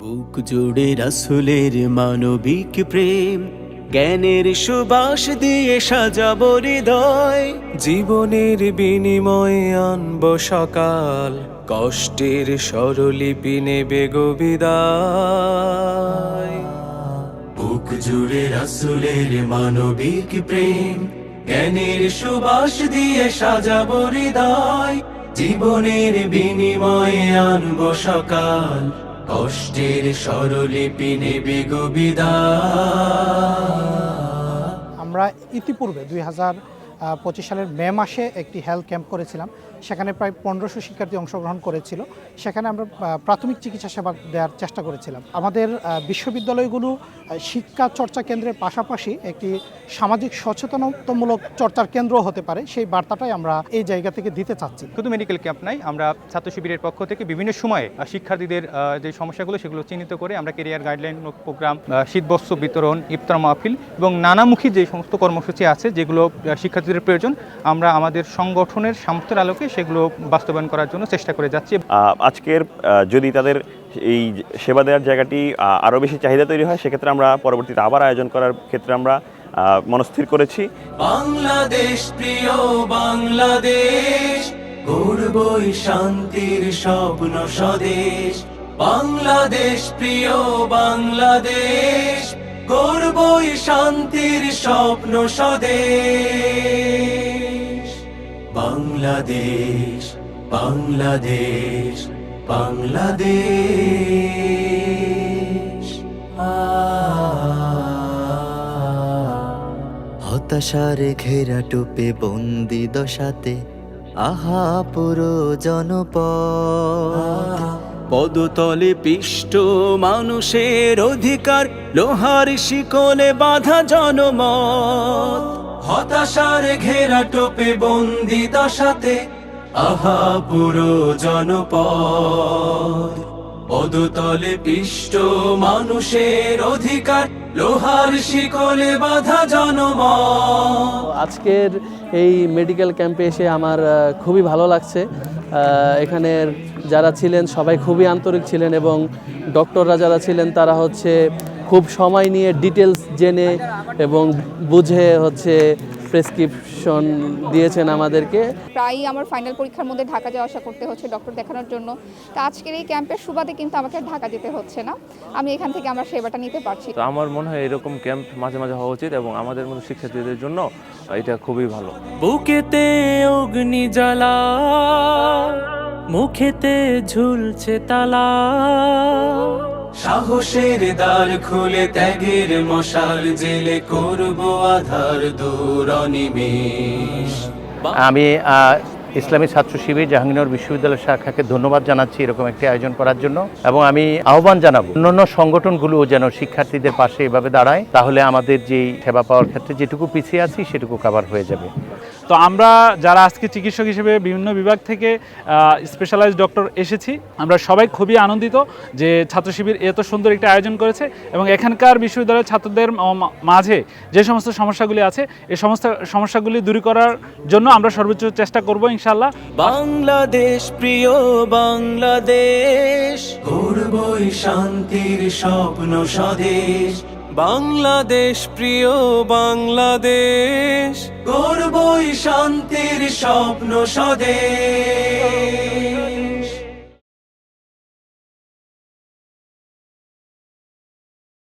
বুক জুড়ে রাসূলের মানবিক প্রেম, জ্ঞানের সুবাস দিয়ে সাজাবো হৃদয়। জীবনের বিনিময়ে আনব সকাল, কষ্টের স্বরলিপি নেবে গো বিদায়। বুক জুড়ে রাসূলের মানবিক প্রেম, জ্ঞানের সুবাস দিয়ে সাজাবো হৃদয়। জীবনের বিনিময়ে আনবো সকাল, কষ্টের স্বরলিপি নেবে গো বিদায়। আমরা ইতিপূর্বে 2025 সালের মে মাসে একটি হেলথ ক্যাম্প করেছিলাম। সেখানে প্রায় 1500 শিক্ষার্থী অংশগ্রহণ করেছিল। সেখানে আমরা প্রাথমিক চিকিৎসা সেবা দেওয়ার চেষ্টা করেছিলাম। আমাদের বিশ্ববিদ্যালয়গুলো শিক্ষা চর্চা কেন্দ্রের পাশাপাশি একটি সামাজিক সচেতনতামূলক চর্চার কেন্দ্র হতে পারে, সেই বার্তাটাই আমরা এই জায়গা থেকে দিতে চাচ্ছি। শুধু মেডিকেল ক্যাম্প নাই, আমরা ছাত্র শিবিরের পক্ষ থেকে বিভিন্ন সময়ে শিক্ষার্থীদের যে সমস্যাগুলো সেগুলো চিহ্নিত করে আমরা কেরিয়ার গাইডলাইন প্রোগ্রাম, শীতবস্ত্র বিতরণ, ইফতার মাহফিল এবং নানামুখী যে সমস্ত কর্মসূচি আছে যেগুলো শিক্ষার্থীদের প্রয়োজন, আমরা আমাদের সংগঠনের সামর্থ্যের আলোকে সেগুলো বাস্তবায়ন করার জন্য চেষ্টা করে যাচ্ছি। আজকের যদি তাদের এই সেবা দেওয়ার জায়গাটি আরও বেশি চাহিদা তৈরি হয়, সেক্ষেত্রে আমরা পরবর্তীতে আবার আয়োজন করার ক্ষেত্রে আমরা মনস্থির করেছি। বাংলাদেশ প্রিয় বাংলাদেশ, গর্বই শান্তির স্বপ্ন স্বদেশ। বাংলাদেশ প্রিয় বাংলাদেশ, গর্বই শান্তির স্বপ্ন স্বদেশ। বাংলাদেশ বাংলাদেশ বাংলাদেশ। হতাশার ঘেরা টোপে বন্দি দশাতে আহা পুরো জনপদ। পদতলে পিষ্ট মানুষের অধিকার, লোহার শিকলে বাঁধা জনমত। হতাশার ঘেরা টোপে বন্দি দশাতে আহা পুরো জনপদ। পদতলে পিষ্ট মানুষের অধিকার, লোহার শিকলে বাঁধা জনমত। আজকের এই মেডিকেল ক্যাম্পে এসে আমার খুবই ভালো লাগছে। এখানের যারা ছিলেন সবাই খুবই আন্তরিক ছিলেন এবং ডক্টররা যারা ছিলেন তারা খুব সময় নিয়ে ডিটেলস জেনে এবং বুঝে প্রেসক্রিপশন দিয়েছেন আমাদেরকে। প্রায়ই আমার ফাইনাল পরীক্ষার মধ্যে ঢাকা যাওয়া আসা করতে হচ্ছে ডক্টর দেখানোর জন্য। তো আজকের এই ক্যাম্পের সুবাদে কিন্তু আমাকে ঢাকা যেতে হচ্ছে না, আমি এখান থেকে আমার সেবাটা নিতে পারছি। তো আমার মনে হয় এরকম ক্যাম্প মাঝে মাঝে হওয়া উচিত এবং আমাদের মতো শিক্ষার্থীদের জন্য এটা খুবই ভালো। বুকেতে অগ্নি জ্বালা, মুখেতে ঝুলছে তালা। সাহসের দ্বার খুলে ত্যাগের মশাল জেলে করব আধার দূর অনিমেষ। আমি ইসলামী ছাত্র শিবির জাহাঙ্গীরনগর বিশ্ববিদ্যালয় শাখাকে ধন্যবাদ জানাচ্ছি এরকম একটি আয়োজন করার জন্য, এবং আমি আহ্বান জানাবো অন্যান্য সংগঠনগুলো যেন শিক্ষার্থীদের পাশে এভাবে দাঁড়ায়, তাহলে আমাদের যেই সেবা পাওয়ার ক্ষেত্রে যেটুকু পিছিয়ে আছি সেটুকু কভার হয়ে যাবে। তো আমরা যারা আজকে চিকিৎসক হিসেবে বিভিন্ন বিভাগ থেকে স্পেশালাইজড ডক্টর এসেছি, আমরা সবাই খুবই আনন্দিত যে ছাত্র শিবির এত সুন্দর একটি আয়োজন করেছে এবং এখানকার বিশ্ববিদ্যালয়ের ছাত্রদের মাঝে যে সমস্ত সমস্যাগুলি আছে এই সমস্ত সমস্যাগুলি দূর করার জন্য আমরা সর্বোচ্চ চেষ্টা করব ইনশাআল্লাহ। বাংলাদেশ প্রিয় বাংলাদেশ, গর্বই শান্তির স্বপ্ন স্বদেশ। বাংলাদেশ প্রিয় বাংলাদেশ, গর্বই শান্তির স্বপ্ন স্বদেশ।